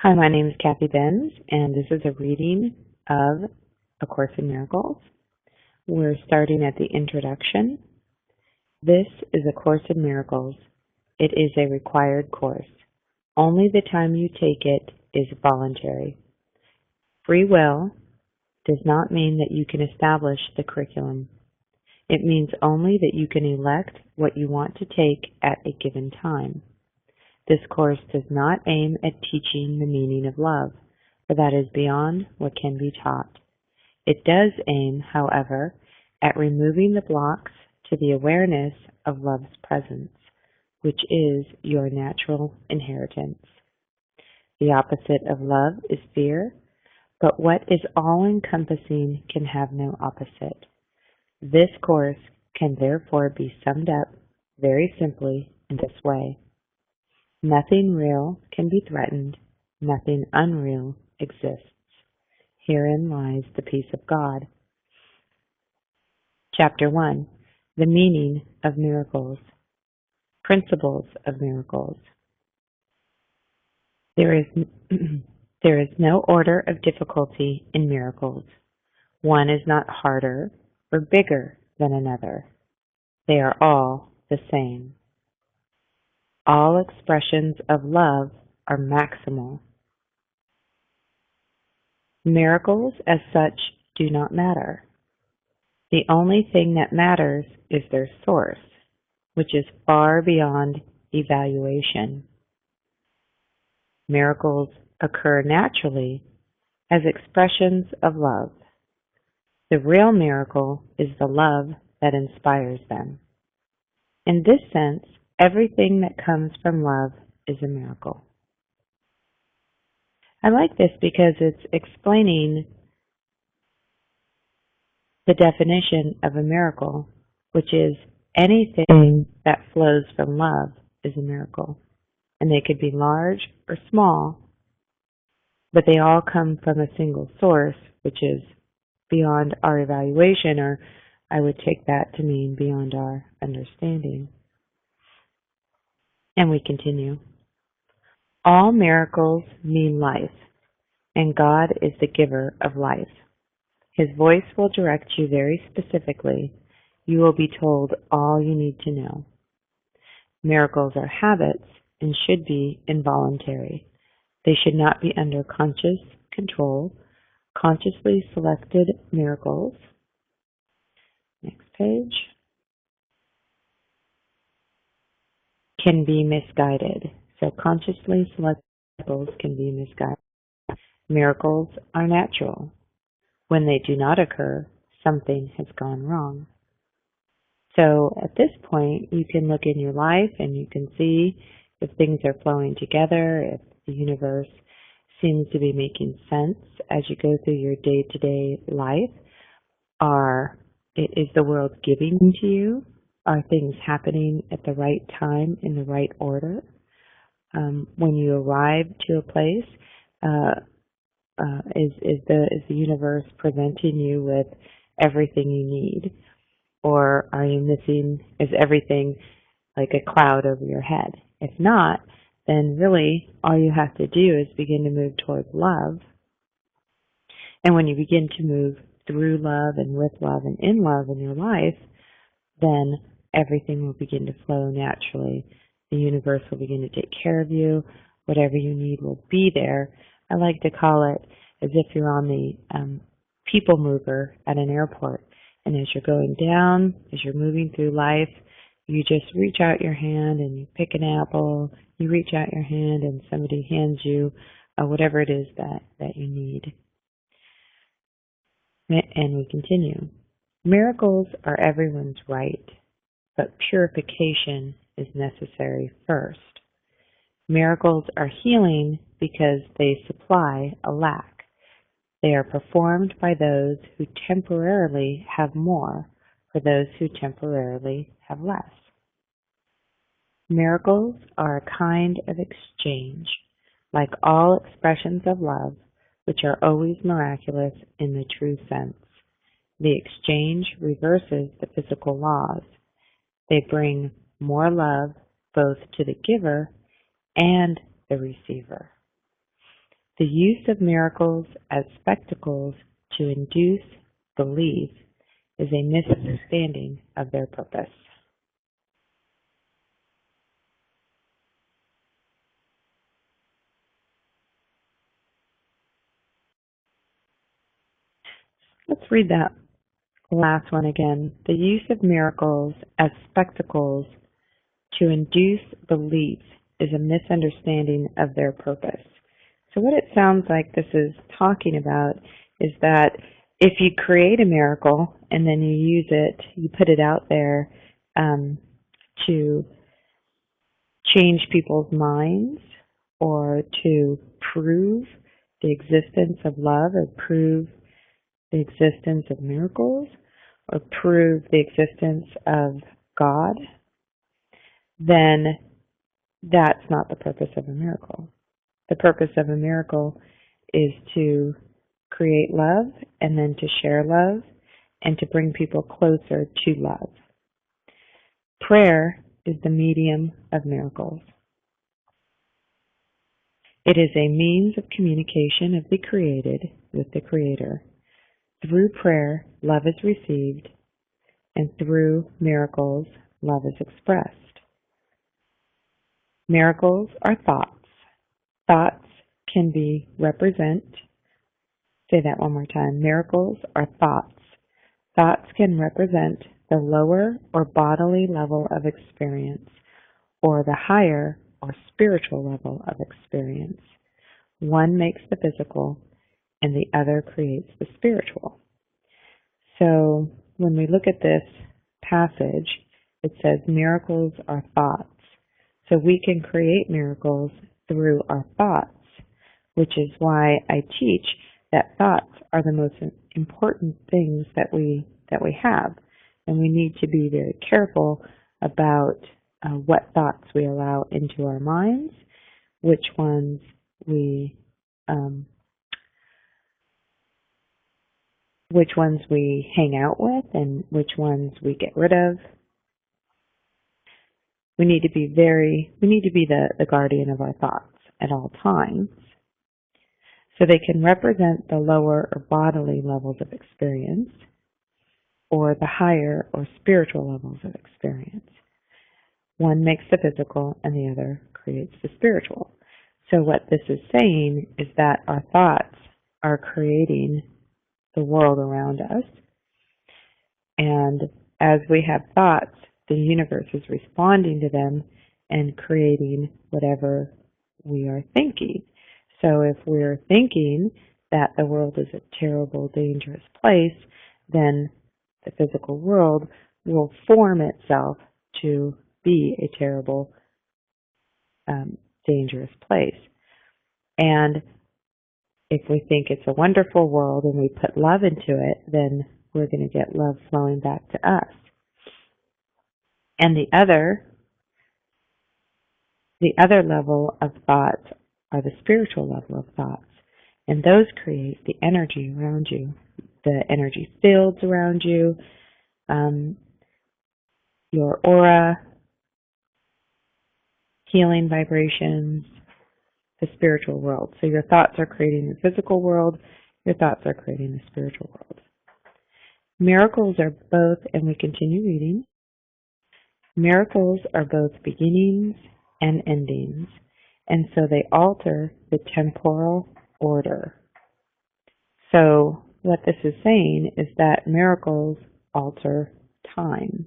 Hi, my name is Cathy Benz, and this is a reading of A Course in Miracles. We're starting at the introduction. This is A Course in Miracles. It is a required course. Only the time you take it is voluntary. Free will does not mean that you can establish the curriculum. It means only that you can elect what you want to take at a given time. This course does not aim at teaching the meaning of love, for that is beyond what can be taught. It does aim, however, at removing the blocks to the awareness of love's presence, which is your natural inheritance. The opposite of love is fear, but what is all-encompassing can have no opposite. This course can therefore be summed up very simply in this way. Nothing real can be threatened. Nothing unreal exists. Herein lies the peace of God. Chapter 1. The Meaning of Miracles. Principles of Miracles. There is no order of difficulty in miracles. One is not harder or bigger than another. They are all the same. All expressions of love are maximal. Miracles as such do not matter. The only thing that matters is their source, which is far beyond evaluation. Miracles occur naturally as expressions of love. The real miracle is the love that inspires them. In this sense, everything that comes from love is a miracle. I like this because it's explaining the definition of a miracle, which is anything that flows from love is a miracle. And they could be large or small, but they all come from a single source, which is beyond our evaluation, or I would take that to mean beyond our understanding. And we continue. All miracles mean life, and God is the giver of life. His voice will direct you very specifically. You will be told all you need to know. Miracles are habits and should be involuntary. They should not be under conscious control. Consciously selected miracles. Next page. Can be misguided. So consciously selected miracles can be misguided. Miracles are natural. When they do not occur, something has gone wrong. So at this point, you can look in your life and you can see if things are flowing together, if the universe seems to be making sense as you go through your day-to-day life. Is the world giving to you? Are things happening at the right time in the right order? When you arrive to a place, is the universe presenting you with everything you need? Or are you missing, is everything like a cloud over your head? If not, then really all you have to do is begin to move towards love. And when you begin to move through love and with love and in love in your life, then everything will begin to flow naturally. The universe will begin to take care of you. Whatever you need will be there. I like to call it as if you're on the people mover at an airport. And as you're going down, as you're moving through life, you just reach out your hand and you pick an apple. You reach out your hand and somebody hands you whatever it is that you need. And we continue. Miracles are everyone's right, but purification is necessary first. Miracles are healing because they supply a lack. They are performed by those who temporarily have more, for those who temporarily have less. Miracles are a kind of exchange, like all expressions of love, which are always miraculous in the true sense. The exchange reverses the physical laws. They bring more love both to the giver and the receiver. The use of miracles as spectacles to induce belief is a misunderstanding of their purpose. Let's read that last one again. The use of miracles as spectacles to induce belief is a misunderstanding of their purpose. So what it sounds like this is talking about is that if you create a miracle and then you use it, you put it out there to change people's minds or to prove the existence of love or prove the existence of miracles or prove the existence of God, then that's not the purpose of a miracle. The purpose of a miracle is to create love and then to share love and to bring people closer to love. Prayer is the medium of miracles. It is a means of communication of the created with the Creator. Through prayer, love is received, and through miracles, love is expressed. Miracles are thoughts. Thoughts can be say that one more time. Miracles are thoughts. Thoughts can represent the lower or bodily level of experience or the higher or spiritual level of experience. One makes the physical and the other creates the spiritual. So when we look at this passage, it says miracles are thoughts. So we can create miracles through our thoughts, which is why I teach that thoughts are the most important things that we have, and we need to be very careful about what thoughts we allow into our minds, which ones we hang out with, and which ones we get rid of. We need to be the guardian of our thoughts at all times. So they can represent the lower or bodily levels of experience or the higher or spiritual levels of experience. One makes the physical and the other creates the spiritual. So what this is saying is that our thoughts are creating the world around us. And as we have thoughts, the universe is responding to them and creating whatever we are thinking. So if we're thinking that the world is a terrible, dangerous place, then the physical world will form itself to be a terrible, dangerous place. And if we think it's a wonderful world and we put love into it, then we're going to get love flowing back to us. And the other level of thoughts are the spiritual level of thoughts. And those create the energy around you, the energy fields around you, your aura, healing vibrations, the spiritual world. So your thoughts are creating the physical world, your thoughts are creating the spiritual world. Miracles are both, and we continue reading, miracles are both beginnings and endings, and so they alter the temporal order. So what this is saying is that miracles alter time.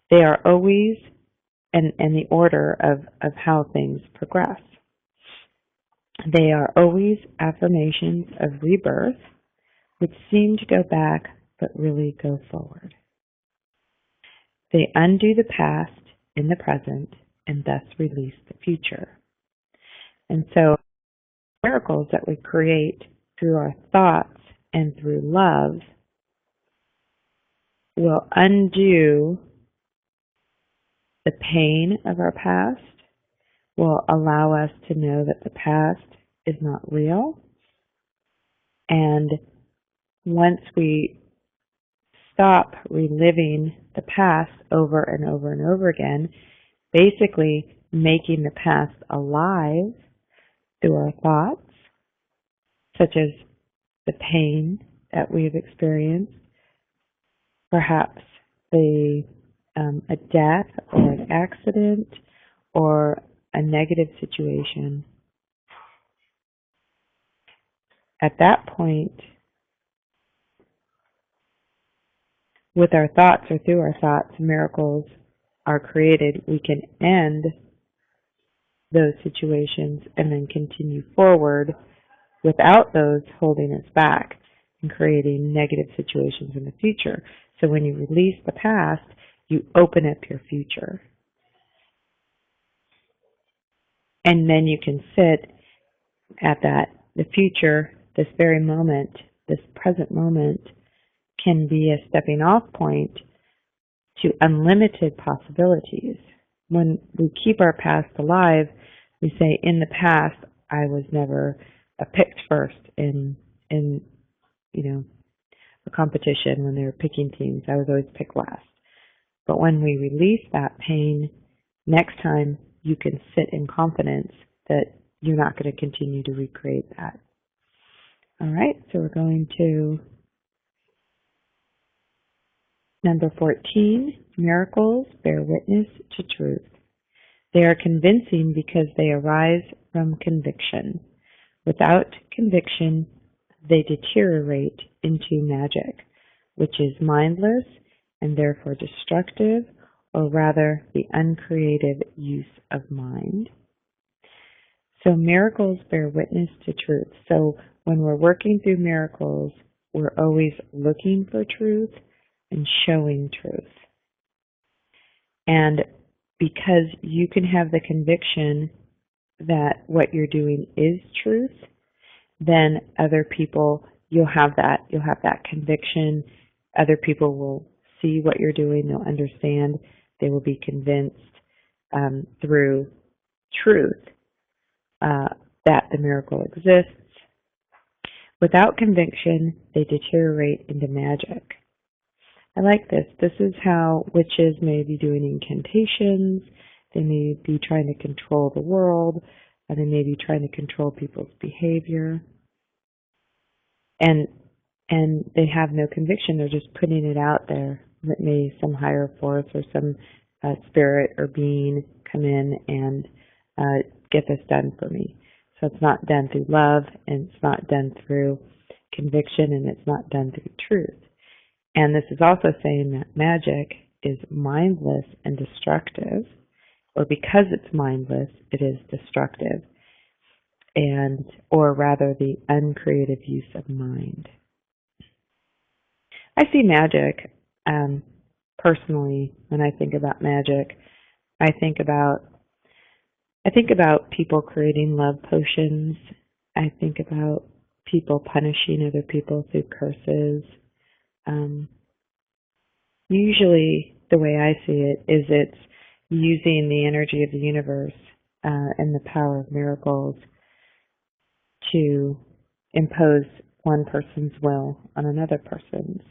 They are always in the order of how things progress. They are always affirmations of rebirth, which seem to go back but really go forward. They undo the past in the present and thus release the future. And so miracles that we create through our thoughts and through love will undo the pain of our past, will allow us to know that the past is not real. And once we stop reliving the past over and over and over again, basically making the past alive through our thoughts, such as the pain that we have experienced, perhaps a death or an accident or a negative situation. At that point, with our thoughts or through our thoughts, miracles are created. We can end those situations and then continue forward without those holding us back and creating negative situations in the future. So when you release the past, you open up your future. And then you can sit at the future, this very moment, this present moment can be a stepping off point to unlimited possibilities. When we keep our past alive, we say, in the past, I was never picked first in a competition when they were picking teams. I was always picked last. But when we release that pain, next time you can sit in confidence that you're not going to continue to recreate that. All right, so we're going to number 14, miracles bear witness to truth. They are convincing because they arise from conviction. Without conviction, they deteriorate into magic, which is mindless and therefore destructive, or rather the uncreative use of mind. So miracles bear witness to truth. So when we're working through miracles, we're always looking for truth and showing truth. And because you can have the conviction that what you're doing is truth, then other people, you'll have that conviction. Other people will see what you're doing, they'll understand, they will be convinced through truth that the miracle exists. Without conviction, they deteriorate into magic. I like this. This is how witches may be doing incantations. They may be trying to control the world. They may be trying to control people's behavior. And they have no conviction. They're just putting it out there. That may some higher force or some spirit or being come in and get this done for me. So it's not done through love, and it's not done through conviction, and it's not done through truth. And this is also saying that magic is mindless and destructive, or because it's mindless, it is destructive, or rather the uncreative use of mind. I see magic, personally, when I think about magic, I think about people creating love potions. I think about people punishing other people through curses. Usually, the way I see it is it's using the energy of the universe and the power of miracles to impose one person's will on another person's.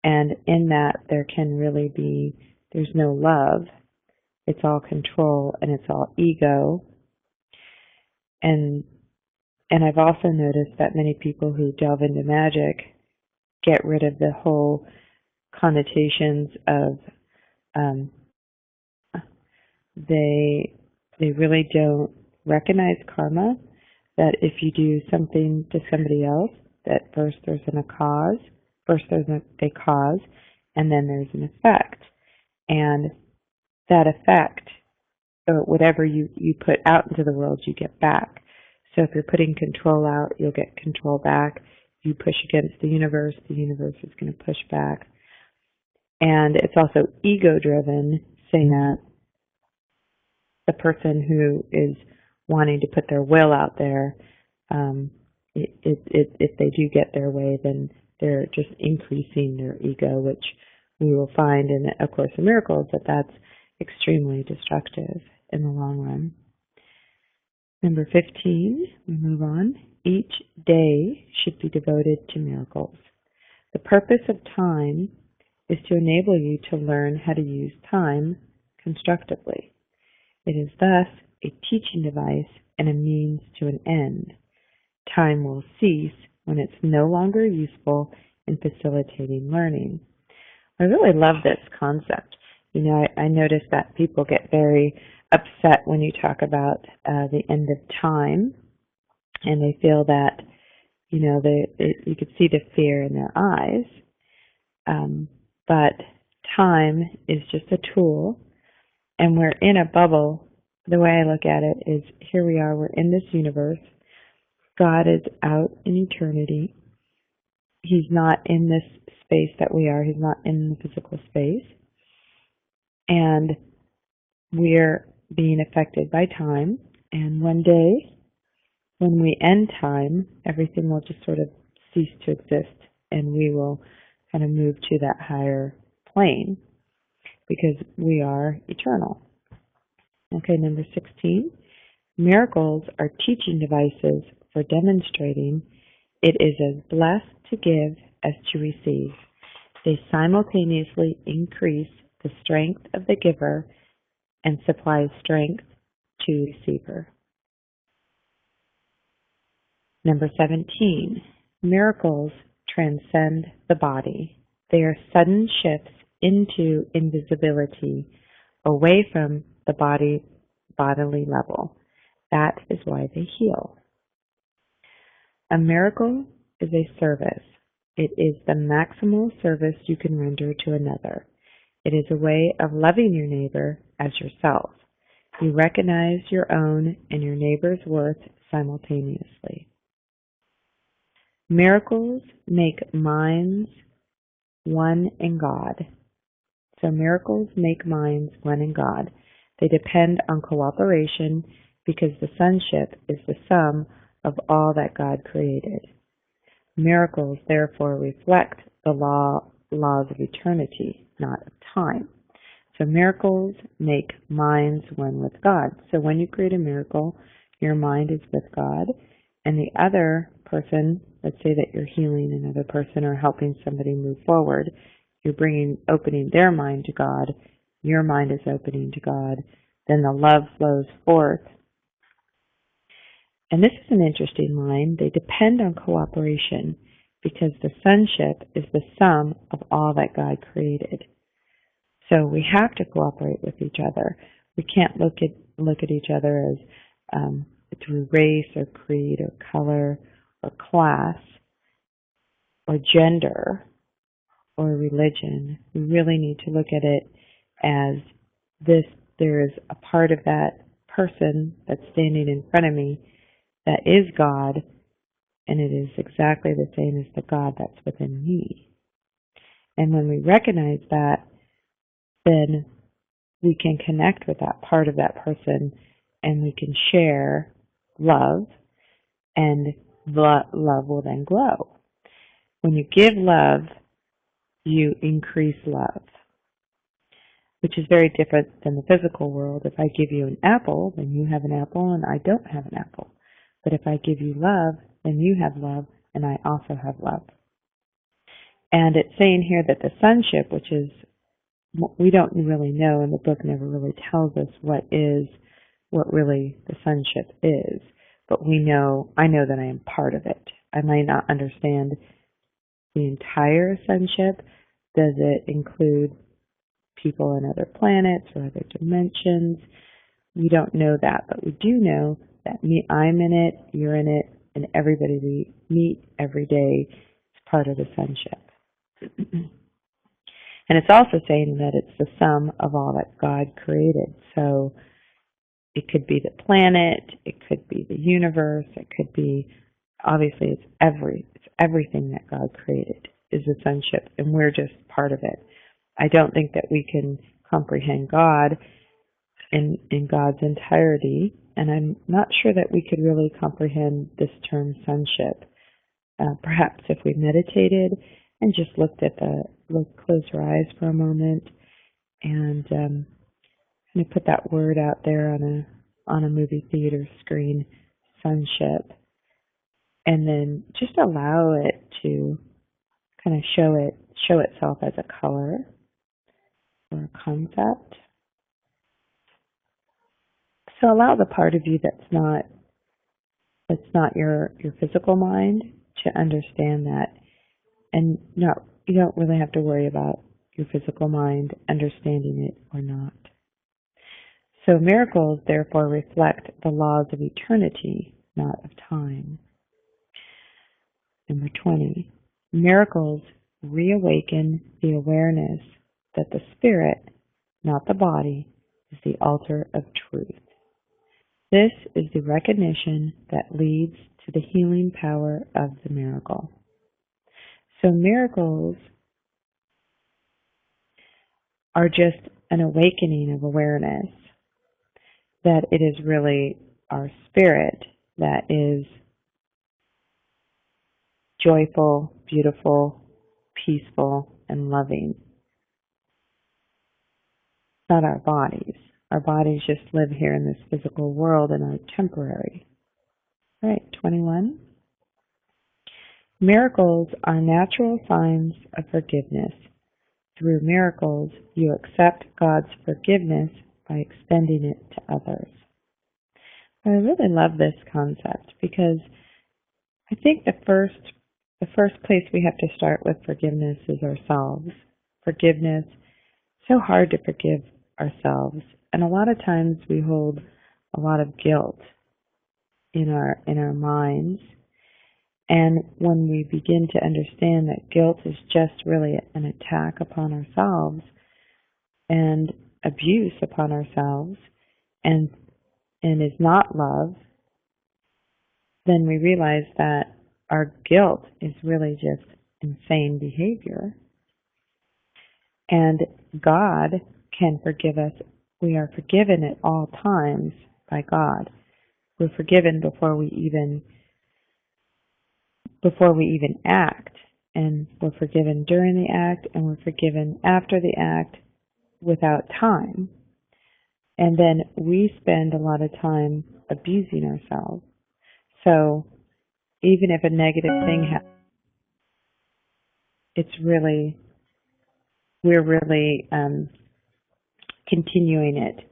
And in that, there can really be, there's no love. It's all control and it's all ego. And I've also noticed that many people who delve into magic get rid of the whole connotations of they really don't recognize karma, that if you do something to somebody else, that first there's a cause, and then there's an effect. And that effect, or whatever you put out into the world, you get back. So if you're putting control out, you'll get control back. If you push against the universe is going to push back. And it's also ego-driven, saying that the person who is wanting to put their will out there, if they do get their way, then they're just increasing their ego, which we will find in A Course in Miracles that that's extremely destructive in the long run. Number 15, we move on. Each day should be devoted to miracles. The purpose of time is to enable you to learn how to use time constructively. It is thus a teaching device and a means to an end. time will cease when it's no longer useful in facilitating learning. I really love this concept. You know, I notice that people get very upset when you talk about the end of time, and they feel that, you know, you could see the fear in their eyes. But time is just a tool, and we're in a bubble. The way I look at it is, here we are, we're in this universe. God is out in eternity. He's not in this space that we are. He's not in the physical space. And we're being affected by time. And one day, when we end time, everything will just sort of cease to exist, and we will kind of move to that higher plane because we are eternal. Okay, number 16. Miracles are teaching devices for demonstrating it is as blessed to give as to receive. They simultaneously increase the strength of the giver and supply strength to the receiver. Number 17. Miracles transcend the body. They are sudden shifts into invisibility, away from the bodily level. That is why they heal. A miracle is a service. It is the maximal service you can render to another. It is a way of loving your neighbor as yourself. You recognize your own and your neighbor's worth simultaneously. Miracles make minds one in God. So miracles make minds one in God. They depend on cooperation because the sonship is the sum of all that God created. Miracles therefore reflect the laws of eternity, not of time. So miracles make minds one with God. So when you create a miracle, your mind is with God, and the other person, let's say that you're healing another person or helping somebody move forward, you're opening their mind to God, your mind is opening to God, then the love flows forth. And this is an interesting line. They depend on cooperation because the sonship is the sum of all that God created. So we have to cooperate with each other. We can't look at each other as through race or creed or color or class or gender or religion. We really need to look at it as this. There is a part of that person that's standing in front of me that is God, and it is exactly the same as the God that's within me. And when we recognize that, then we can connect with that part of that person, and we can share love, and the love will then grow. When you give love, you increase love, which is very different than the physical world. If I give you an apple, then you have an apple and I don't have an apple. But if I give you love, then you have love and I also have love. And it's saying here that the sonship, which is, we don't really know, and the book never really tells us what really the sonship is. But I know that I am part of it. I might not understand the entire sonship. Does it include people on other planets or other dimensions? We don't know that, but we do know that I'm in it, you're in it, and everybody we meet every day is part of the sonship. And it's also saying that it's the sum of all that God created. So it could be the planet, it could be the universe, it could be, obviously it's everything that God created is the sonship, and we're just part of it. I don't think that we can comprehend God in God's entirety, and I'm not sure that we could really comprehend this term sonship. Perhaps if we meditated and just closed our eyes for a moment and kind of put that word out there on a movie theater screen, sonship, and then just allow it to kind of show itself as a color or a concept. So allow the part of you that's not It's not your physical mind to understand that, and you don't really have to worry about your physical mind understanding it or not. So miracles therefore reflect the laws of eternity, not of time. Number 20, miracles reawaken the awareness that the spirit, not the body, is the altar of truth. This is the recognition that leads to the healing power of the miracle. So miracles are just an awakening of awareness that it is really our spirit that is joyful, beautiful, peaceful, and loving. Not our bodies. Our bodies just live here in this physical world and are temporary. All right, 21. Miracles are natural signs of forgiveness. Through miracles, you accept God's forgiveness by extending it to others. I really love this concept because I think the first place we have to start with forgiveness is ourselves. Forgiveness, so hard to forgive ourselves, and a lot of times we hold a lot of guilt in our minds. And when we begin to understand that guilt is just really an attack upon ourselves and abuse upon ourselves and is not love, then we realize that our guilt is really just insane behavior. And God can forgive us. We are forgiven at all times by God. We're forgiven before we even act, and we're forgiven during the act, and we're forgiven after the act without time. And then we spend a lot of time abusing ourselves. So even if a negative thing happens, we're really continuing it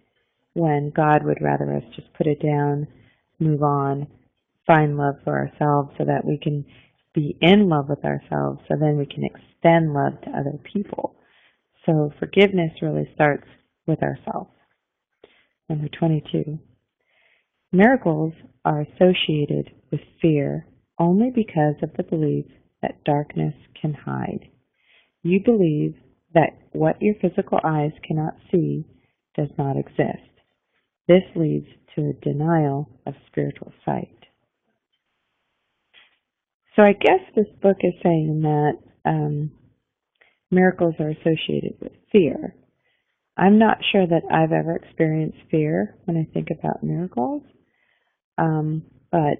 when God would rather us just put it down, move on, find love for ourselves so that we can be in love with ourselves, so then we can extend love to other people. So forgiveness really starts with ourselves. Number 22. Miracles are associated with fear only because of the belief that darkness can hide. You believe that what your physical eyes cannot see does not exist. This leads to a denial of spiritual sight. So I guess this book is saying that miracles are associated with fear. I'm not sure that I've ever experienced fear when I think about miracles, but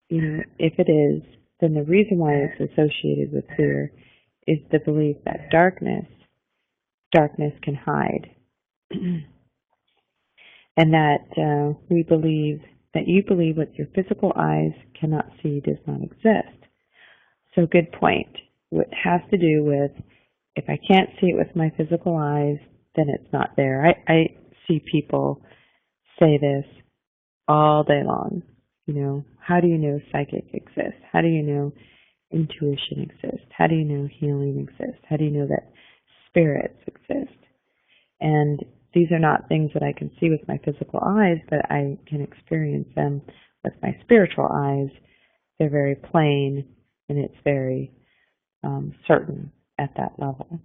if it is, then the reason why it's associated with fear is the belief that darkness can hide, and that you believe what your physical eyes cannot see does not exist. So good point. It has to do with, if I can't see it with my physical eyes, then it's not there. I see people say this all day long. How do you know psychic exists? How do you know intuition exists? How do you know healing exists? How do you know that spirits exist? And these are not things that I can see with my physical eyes, but I can experience them with my spiritual eyes. They're very plain, and it's very certain at that level.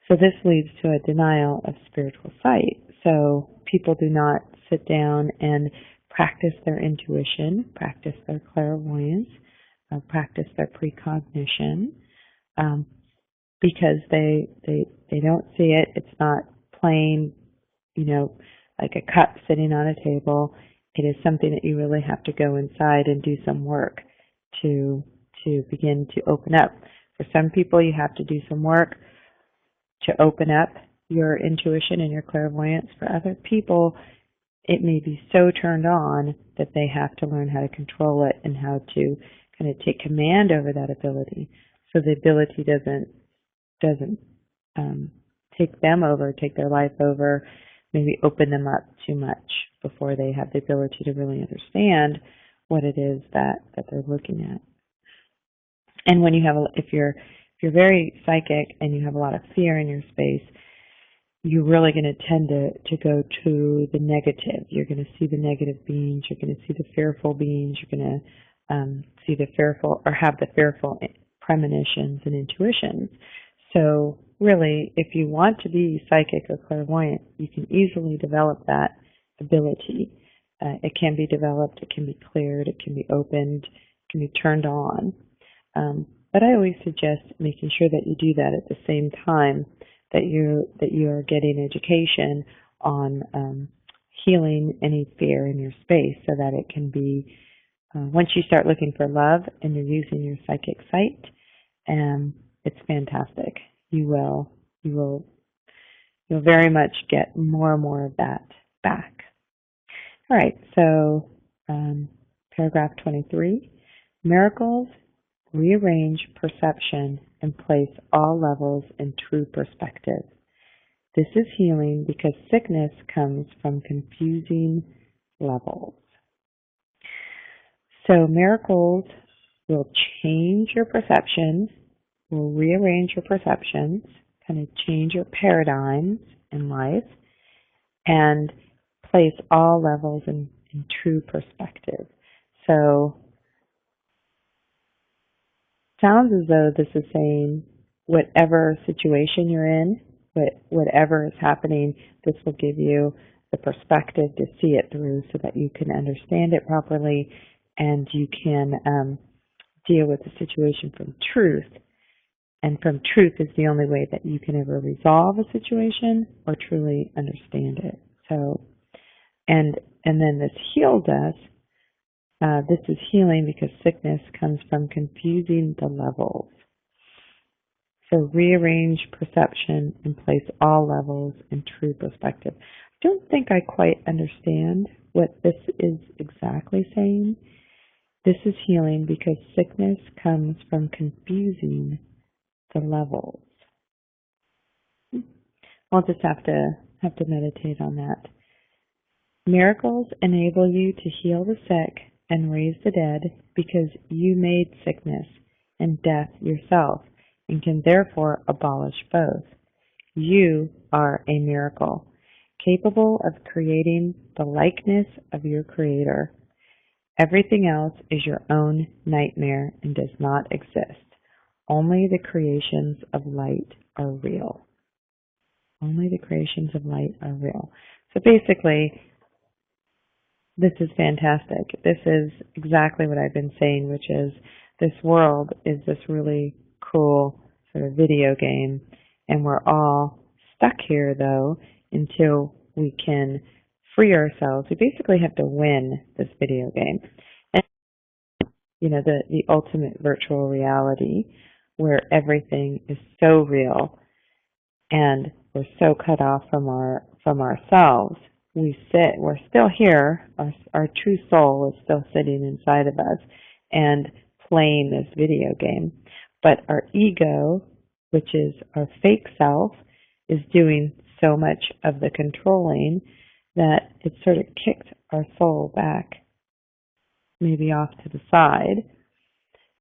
So this leads to a denial of spiritual sight. So people do not sit down and practice their intuition, practice their clairvoyance, practice their precognition, because they don't see it. It's not plain, like a cup sitting on a table. It is something that you really have to go inside and do some work to begin to open up. For some people, you have to do some work to open up your intuition and your clairvoyance. For other people, it may be so turned on that they have to learn how to control it and how to kind of take command over that ability, so the ability doesn't take them over, take their life over, maybe open them up too much before they have the ability to really understand what it is that they're looking at. And when you have, if you're very psychic and you have a lot of fear in your space, you're really going to tend to go to the negative. You're going to see the negative beings. You're going to see the fearful beings. You're going to see the fearful, or have the fearful premonitions and intuitions. So really, if you want to be psychic or clairvoyant, you can easily develop that ability. It can be developed, it can be cleared, it can be opened, it can be turned on. But I always suggest making sure that you do that at the same time that you are getting education on healing any fear in your space, so that it can be, once you start looking for love and you're using your psychic sight, it's fantastic. You'll very much get more and more of that back. All right, so paragraph 23, miracles rearrange perception and place all levels in true perspective. This is healing because sickness comes from confusing levels. So miracles will change your perception, will rearrange your perceptions, kind of change your paradigms in life, and place all levels in true perspective. So sounds as though this is saying whatever situation you're in, whatever is happening, this will give you the perspective to see it through so that you can understand it properly and you can deal with the situation from truth. And from truth is the only way that you can ever resolve a situation or truly understand it. So, and then this heals us. This is healing because sickness comes from confusing the levels. So rearrange perception and place all levels in true perspective. I don't think I quite understand what this is exactly saying. This is healing because sickness comes from confusing the levels. I'll just have to meditate on that. Miracles enable you to heal the sick and raise the dead because you made sickness and death yourself and can therefore abolish both. You are a miracle, capable of creating the likeness of your Creator. Everything else is your own nightmare and does not exist. Only the creations of light are real. Only the creations of light are real. So basically, this is fantastic. This is exactly what I've been saying, which is this world is this really cool sort of video game, and we're all stuck here, though, until we can free ourselves. We basically have to win this video game. And, the ultimate virtual reality where everything is so real and we're so cut off from ourselves. We're still here, our true soul is still sitting inside of us and playing this video game. But our ego, which is our fake self, is doing so much of the controlling that it sort of kicked our soul back, maybe off to the side.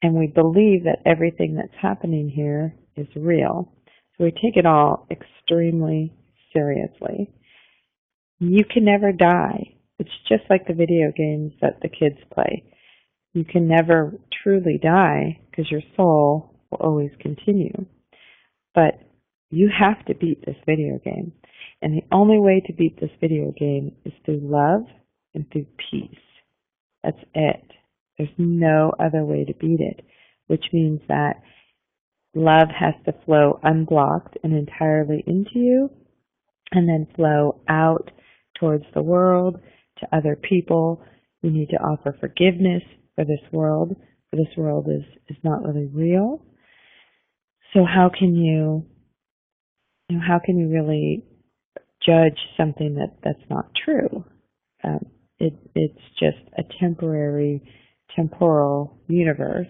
And we believe that everything that's happening here is real. So we take it all extremely seriously. You can never die. It's just like the video games that the kids play. You can never truly die because your soul will always continue. But you have to beat this video game. And the only way to beat this video game is through love and through peace. That's it. There's no other way to beat it, which means that love has to flow unblocked and entirely into you, and then flow out towards the world, to other people. You need to offer forgiveness for this world, for this world is not really real. So how can you really judge something that's not true? It's just a temporal universe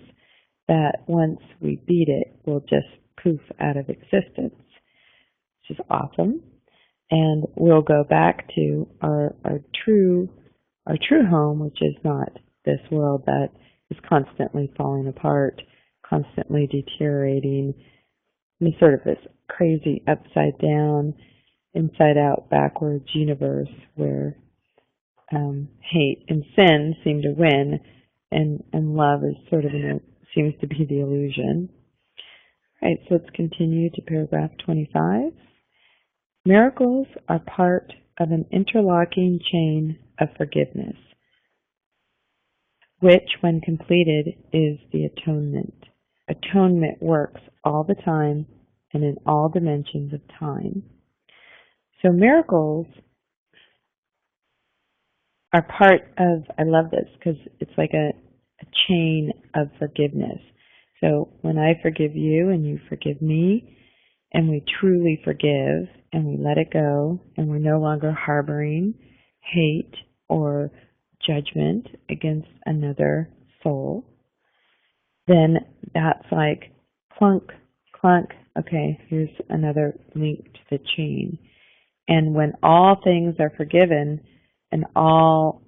that once we beat it will just poof out of existence, which is awesome. And we'll go back to our true home, which is not this world that is constantly falling apart, constantly deteriorating, in sort of this crazy upside down, inside out, backwards universe where hate and sin seem to win, and love is sort of seems to be the illusion. All right, so let's continue to paragraph 25. Miracles are part of an interlocking chain of forgiveness, which, when completed, is the atonement. Atonement works all the time and in all dimensions of time. So miracles are part of, I love this because it's like a chain of forgiveness. So when I forgive you and you forgive me, and we truly forgive and we let it go, and we're no longer harboring hate or judgment against another soul, then that's like clunk, clunk, okay, here's another link to the chain. And when all things are forgiven and when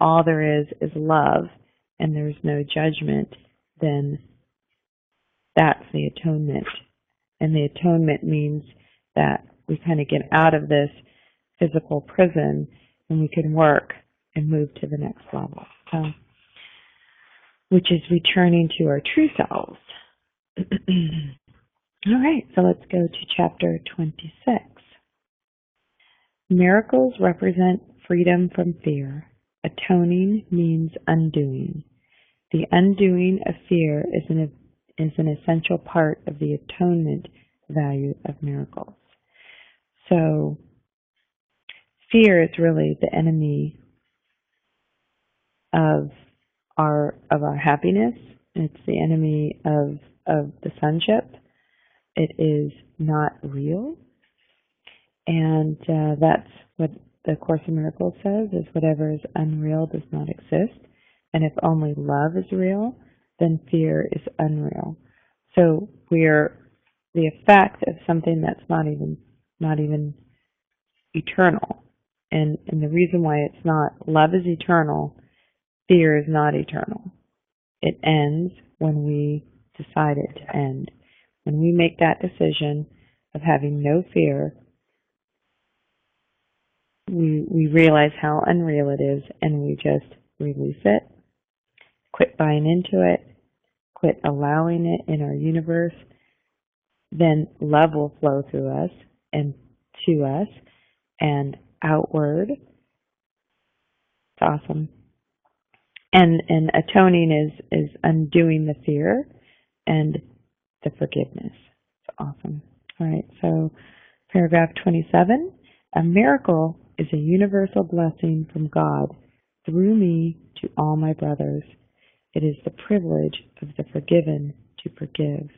all there is love and there's no judgment, then that's the atonement. And the atonement means that we kind of get out of this physical prison and we can work and move to the next level, which is returning to our true selves. All right, so let's go to chapter 26. Miracles represent freedom from fear. Atoning means undoing. The undoing of fear is an essential part of the atonement value of miracles. So fear is really the enemy of our happiness. It's the enemy of the sonship. It is not real. And that's what the Course in Miracles says, is whatever is unreal does not exist. And if only love is real, then fear is unreal. So we're the effect of something that's not even eternal. And the reason why it's not, love is eternal, fear is not eternal. It ends when we decide it to end. When we make that decision of having no fear, we realize how unreal it is, and we just release it, quit buying into it, quit allowing it in our universe. Then love will flow through us and to us and outward. It's awesome. And atoning is undoing the fear and the forgiveness. It's awesome. All right, so paragraph 27. A miracle is a universal blessing from God through me to all my brothers. It is the privilege of the forgiven to forgive.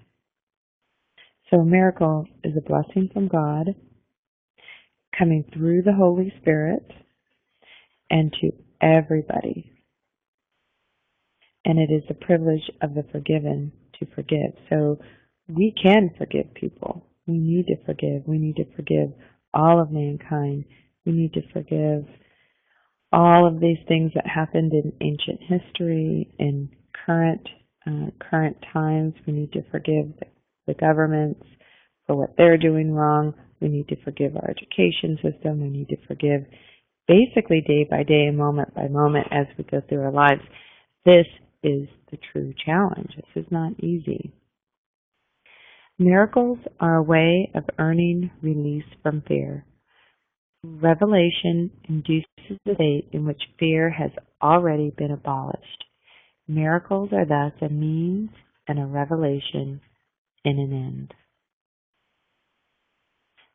So a miracle is a blessing from God coming through the Holy Spirit and to everybody. And it is the privilege of the forgiven to forgive. So we can forgive people. We need to forgive. We need to forgive all of mankind. We need to forgive all of these things that happened in ancient history, in current times. We need to forgive the governments for what they're doing wrong. We need to forgive our education system. We need to forgive basically day by day, moment by moment as we go through our lives. This is the true challenge. This is not easy. Miracles are a way of earning release from fear. Revelation induces a state in which fear has already been abolished. Miracles are thus a means and a revelation in an end.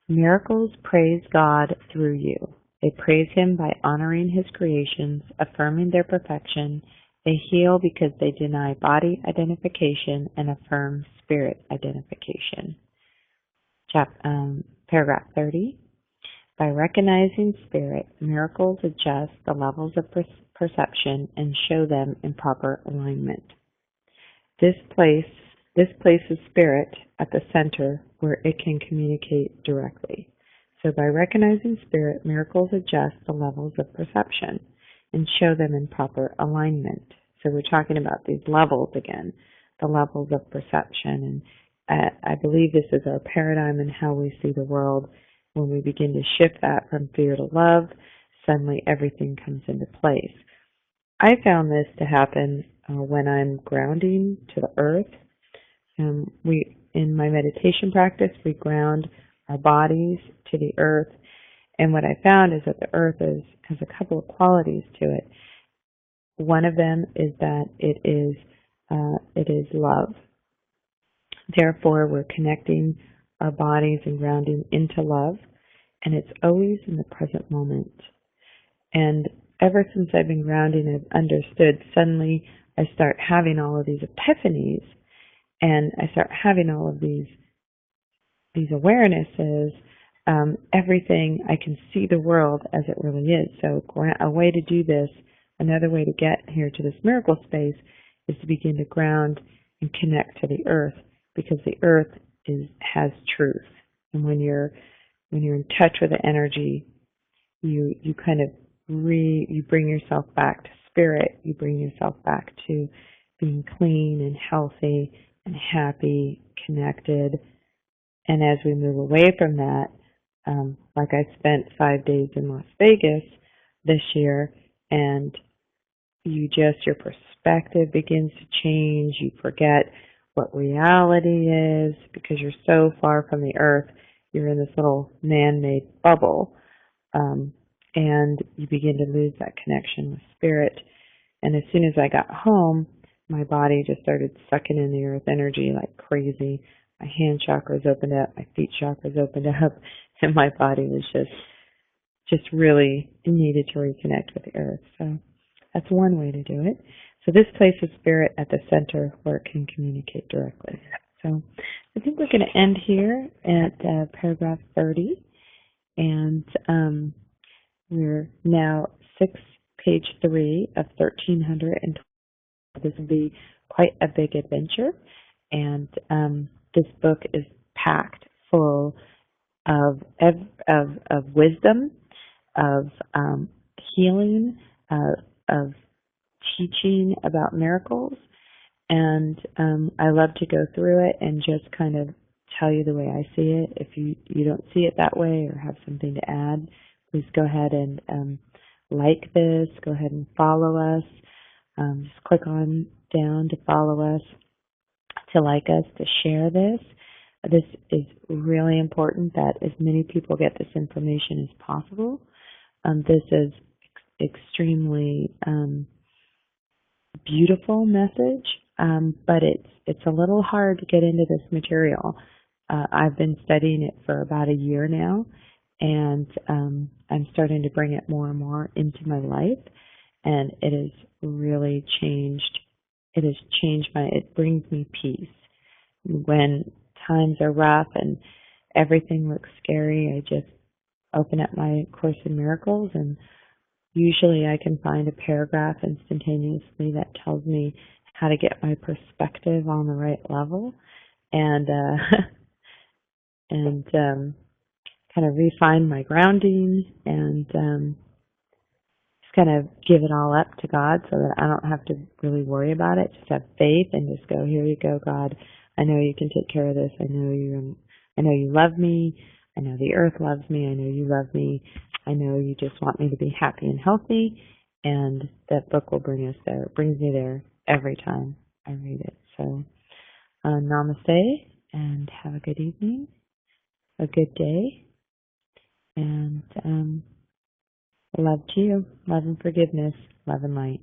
Miracles praise God through you. They praise Him by honoring His creations, affirming their perfection. They heal because they deny body identification and affirm spirit identification. Paragraph 30. By recognizing spirit, miracles adjust the levels of perception and show them in proper alignment. This places spirit at the center where it can communicate directly. So by recognizing spirit, miracles adjust the levels of perception and show them in proper alignment. So we're talking about these levels again, the levels of perception. And I believe this is our paradigm in how we see the world. When we begin to shift that from fear to love, suddenly everything comes into place. I found this to happen when I'm grounding to the earth. In my meditation practice, we ground our bodies to the earth. And what I found is that the earth has a couple of qualities to it. One of them is that it is love. Therefore, we're connecting our bodies and grounding into love, and it's always in the present moment. And ever since I've been grounding and understood, suddenly I start having all of these epiphanies, and I start having all of these awarenesses. Everything, I can see the world as it really is. So a way to do this, another way to get here to this miracle space, is to begin to ground and connect to the earth, because the earth has truth. And when you're in touch with the energy, you kind of you bring yourself back to spirit. You bring yourself back to being clean and healthy and happy, connected. And as we move away from that, like I spent 5 days in Las Vegas this year, and your perspective begins to change. You forget what reality is because you're so far from the earth. You're in this little man-made bubble, and you begin to lose that connection with spirit. And as soon as I got home, my body just started sucking in the earth energy like crazy. My hand chakras opened up, my feet chakras opened up, and my body was just really needed to reconnect with the earth. So that's one way to do it. So this places spirit at the center where it can communicate directly. So I think we're going to end here at paragraph 30. And we're now page 3 of 1320. This will be quite a big adventure. And this book is packed full of wisdom, of healing, of teaching about miracles, and I love to go through it and just kind of tell you the way I see it. If you don't see it that way or have something to add, please go ahead and like this, go ahead and follow us. Just click on down to follow us, to like us, to share this. This is really important that as many people get this information as possible. This is extremely beautiful message, but it's a little hard to get into this material. I've been studying it for about a year now, and I'm starting to bring it more and more into my life, and it has really changed. It brings me peace. When times are rough and everything looks scary, I just open up my Course in Miracles, and usually I can find a paragraph instantaneously that tells me how to get my perspective on the right level, and kind of refine my grounding, and just kind of give it all up to God so that I don't have to really worry about it. Just have faith and just go, here you go, God. I know you can take care of this. I know you love me. I know the earth loves me. I know you love me. I know you just want me to be happy and healthy, and that book will bring us there. It brings me there every time I read it. So namaste, and have a good evening, a good day, and love to you, love and forgiveness, love and light.